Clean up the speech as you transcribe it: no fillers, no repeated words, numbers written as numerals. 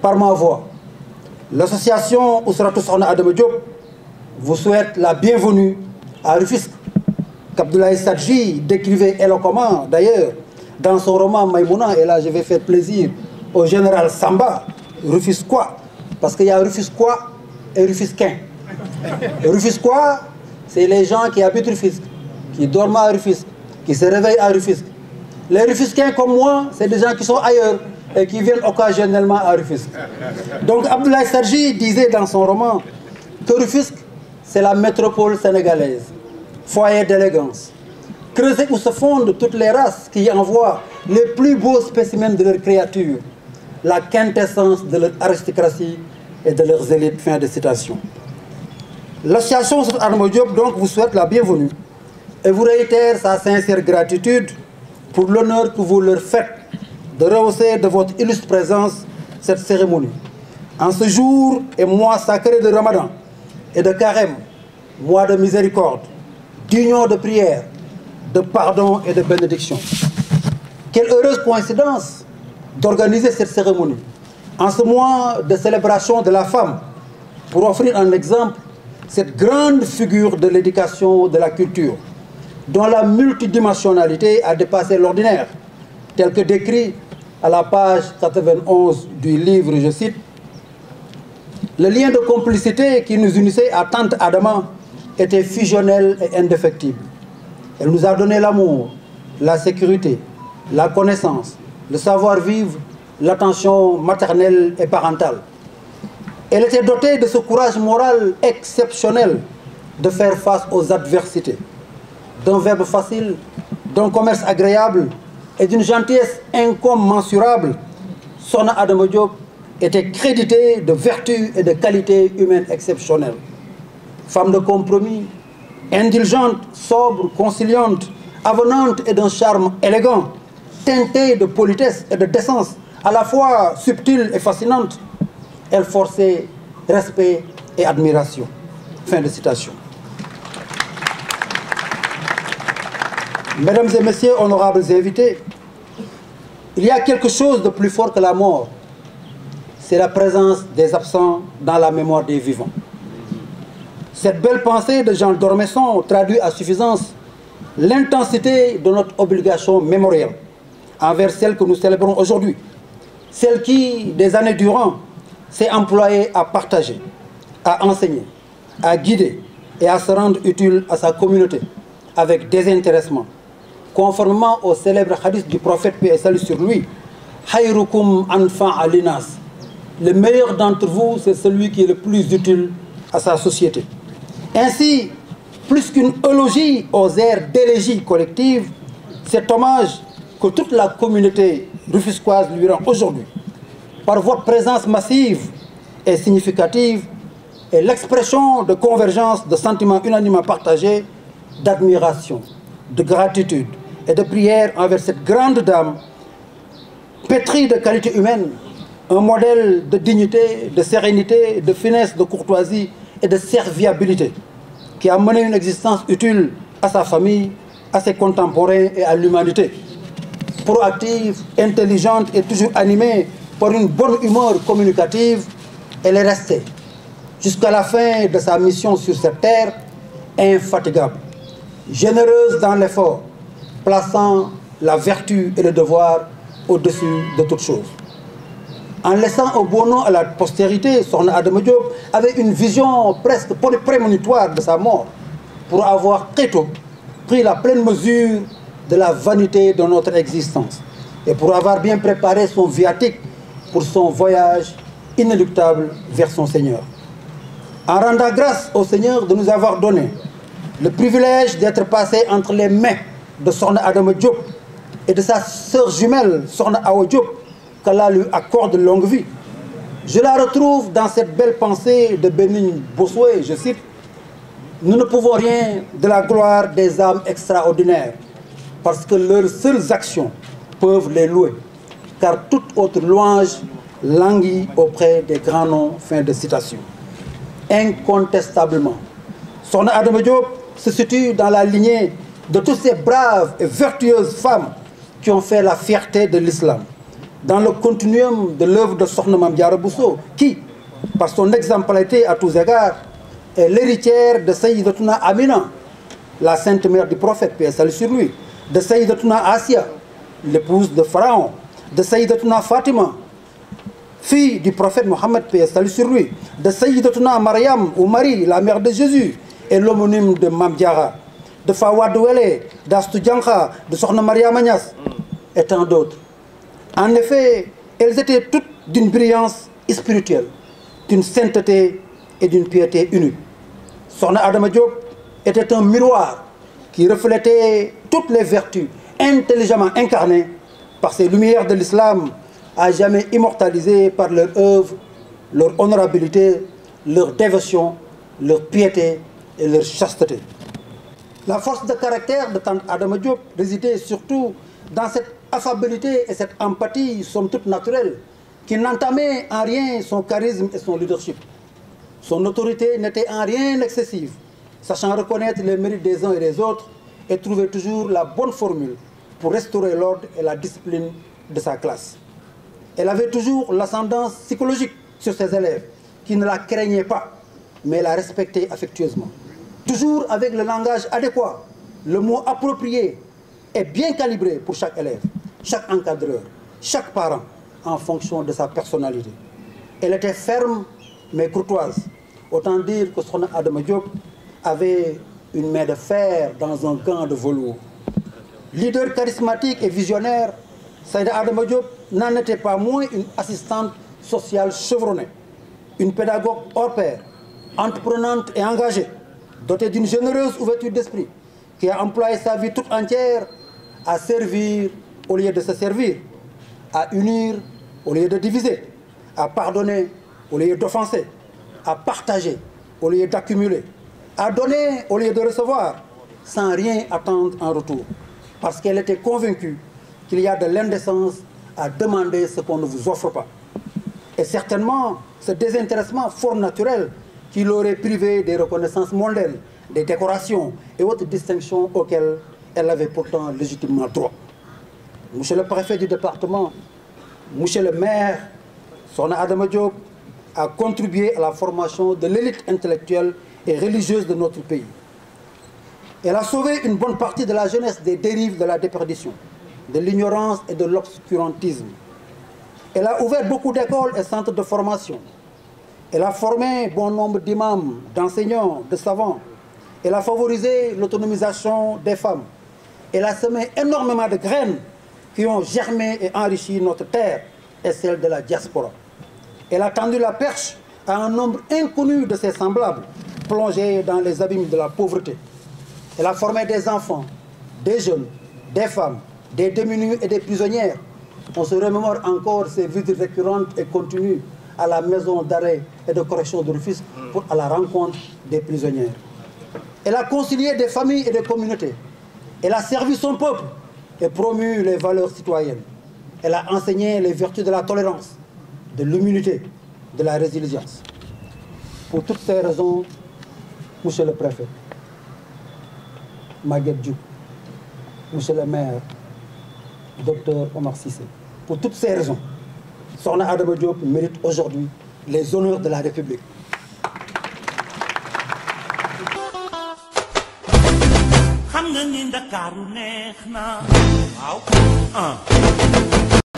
Par ma voix, l'association Ousratou Sokhna Adama Diop vous souhaite la bienvenue à Rufisque, qu'Abdoulaye Sadji décrivait éloquemment d'ailleurs dans son roman Maïmouna. Et là, je vais faire plaisir au général Samba, Rufisquois, parce qu'il y a Rufisquois et Rufisquins. Rufisquois, c'est les gens qui habitent Rufisque, qui dorment à Rufisque, qui se réveillent à Rufisque. Les Rufisquins comme moi, c'est des gens qui sont ailleurs et qui viennent occasionnellement à Rufisque. Donc Abdoulaye Sadji disait dans son roman que Rufisque, c'est la métropole sénégalaise, foyer d'élégance, creuset où se fondent toutes les races qui y envoient les plus beaux spécimens de leurs créatures, la quintessence de leur aristocratie et de leurs élites. Fin de citation. L'association Adama Diop donc vous souhaite la bienvenue et vous réitère sa sincère gratitude pour l'honneur que vous leur faites de rehausser de votre illustre présence cette cérémonie. En ce jour et mois sacré de Ramadan et de Carême, mois de miséricorde, d'union de prière, de pardon et de bénédiction. Quelle heureuse coïncidence d'organiser cette cérémonie en ce mois de célébration de la femme pour offrir un exemple cette grande figure de l'éducation, de la culture, dont la multidimensionnalité a dépassé l'ordinaire, tel que décrit à la page 91 du livre, je cite, « Le lien de complicité qui nous unissait à Tante Adama était fusionnel et indéfectible. Elle nous a donné l'amour, la sécurité, la connaissance, le savoir-vivre, l'attention maternelle et parentale. Elle était dotée de ce courage moral exceptionnel de faire face aux adversités, d'un verbe facile, d'un commerce agréable et d'une gentillesse incommensurable. Sokhna Adama Diop était créditée de vertus et de qualités humaines exceptionnelles. Femme de compromis, indulgente, sobre, conciliante, avenante et d'un charme élégant, teintée de politesse et de décence, à la fois subtile et fascinante, elle forçait respect et admiration. Fin de citation. Mesdames et messieurs, honorables invités, il y a quelque chose de plus fort que la mort. C'est la présence des absents dans la mémoire des vivants. Cette belle pensée de Jean d'Ormesson traduit à suffisance l'intensité de notre obligation mémorielle envers celle que nous célébrons aujourd'hui. Celle qui, des années durant, s'est employée à partager, à enseigner, à guider et à se rendre utile à sa communauté avec désintéressement, conformément au célèbre hadith du prophète, paix et salut sur lui, « Hayrukum anfa'a linas » le meilleur d'entre vous, c'est celui qui est le plus utile à sa société. Ainsi, plus qu'une eulogie aux airs d'élégie collective, cet hommage que toute la communauté rufisquoise lui rend aujourd'hui, par votre présence massive et significative, est l'expression de convergence de sentiments unanimement partagés, d'admiration, de gratitude et de prière envers cette grande dame, pétrie de qualités humaines, un modèle de dignité, de sérénité, de finesse, de courtoisie et de serviabilité, qui a mené une existence utile à sa famille, à ses contemporains et à l'humanité. Proactive, intelligente et toujours animée par une bonne humeur communicative, elle est restée, jusqu'à la fin de sa mission sur cette terre, infatigable, généreuse dans l'effort, plaçant la vertu et le devoir au-dessus de toute chose. En laissant un bon nom à la postérité, Sokhna Adama Diop avait une vision presque prémonitoire de sa mort, pour avoir très tôt pris la pleine mesure de la vanité de notre existence et pour avoir bien préparé son viatique pour son voyage inéluctable vers son Seigneur. En rendant grâce au Seigneur de nous avoir donné le privilège d'être passé entre les mains de Sokhna Adama Diop et de sa sœur jumelle, Sokhna Awa Diop, qu'Allah lui accorde longue vie. Je la retrouve dans cette belle pensée de Bénigne Bossuet, je cite, « Nous ne pouvons rien de la gloire des âmes extraordinaires, parce que leurs seules actions peuvent les louer, car toute autre louange languit auprès des grands noms. » Fin de citation. Incontestablement, Sokhna Adama Diop se situe dans la lignée de toutes ces braves et vertueuses femmes qui ont fait la fierté de l'islam, dans le continuum de l'œuvre de Sokhna Mame Diarra Bousso, qui, par son exemplarité à tous égards, est l'héritière de Sayyidatuna Amina, la sainte mère du prophète, paix et salut sur lui, de Sayyidatuna Asia, l'épouse de Pharaon, de Sayyidatuna Fatima, fille du prophète Mohammed, paix et salut sur lui, de Sayyidatuna Mariam, ou Marie, la mère de Jésus, et l'homonyme de Mame Diarra, de Fawad Wele, d'Astou Diankha, de Sokhna Mariama Niass, et tant d'autres. En effet, elles étaient toutes d'une brillance spirituelle, d'une sainteté et d'une piété unique. Sokhna Adama Diop était un miroir qui reflétait toutes les vertus intelligemment incarnées par ces lumières de l'islam, à jamais immortalisées par leur œuvre, leur honorabilité, leur dévotion, leur piété et leur chasteté. La force de caractère de Tante Adama Diop résidait surtout dans cette affabilité et cette empathie, somme toute naturelle, qui n'entamait en rien son charisme et son leadership. Son autorité n'était en rien excessive, sachant reconnaître les mérites des uns et des autres et trouver toujours la bonne formule pour restaurer l'ordre et la discipline de sa classe. Elle avait toujours l'ascendance psychologique sur ses élèves, qui ne la craignaient pas, mais la respectaient affectueusement. Toujours avec le langage adéquat, le mot approprié et bien calibré pour chaque élève, chaque encadreur, chaque parent, en fonction de sa personnalité. Elle était ferme mais courtoise. Autant dire que Sokhna Adama Diop avait une main de fer dans un gant de velours. Leader charismatique et visionnaire, Sayyidah Adama Diop n'en était pas moins une assistante sociale chevronnée, une pédagogue hors pair, entreprenante et engagée, dotée d'une généreuse ouverture d'esprit, qui a employé sa vie toute entière à servir au lieu de se servir, à unir au lieu de diviser, à pardonner au lieu d'offenser, à partager au lieu d'accumuler, à donner au lieu de recevoir, sans rien attendre en retour, parce qu'elle était convaincue qu'il y a de l'indécence à demander ce qu'on ne vous offre pas. Et certainement, ce désintéressement fort naturel qui l'aurait privé des reconnaissances mondaines, des décorations et autres distinctions auxquelles elle avait pourtant légitimement droit. Monsieur le préfet du département, monsieur le maire, Sokhna Adama Diop a contribué à la formation de l'élite intellectuelle et religieuse de notre pays. Elle a sauvé une bonne partie de la jeunesse des dérives de la déperdition, de l'ignorance et de l'obscurantisme. Elle a ouvert beaucoup d'écoles et centres de formation. Elle a formé bon nombre d'imams, d'enseignants, de savants. Elle a favorisé l'autonomisation des femmes. Elle a semé énormément de graines qui ont germé et enrichi notre terre et celle de la diaspora. Elle a tendu la perche à un nombre inconnu de ses semblables, plongés dans les abîmes de la pauvreté. Elle a formé des enfants, des jeunes, des femmes, des démunis et des prisonnières. On se remémore encore ses visites récurrentes et continues à la maison d'arrêt et de correction de Rufisque pour à la rencontre des prisonnières. Elle a concilié des familles et des communautés. Elle a servi son peuple et promu les valeurs citoyennes. Elle a enseigné les vertus de la tolérance, de l'humilité, de la résilience. Pour toutes ces raisons, monsieur le préfet, Maguette Diouf, monsieur le maire, docteur Omar Cissé, pour toutes ces raisons, Sokhna Adama Diop mérite aujourd'hui les honneurs de la République. xam nga ni Ndakaaru neex na waaw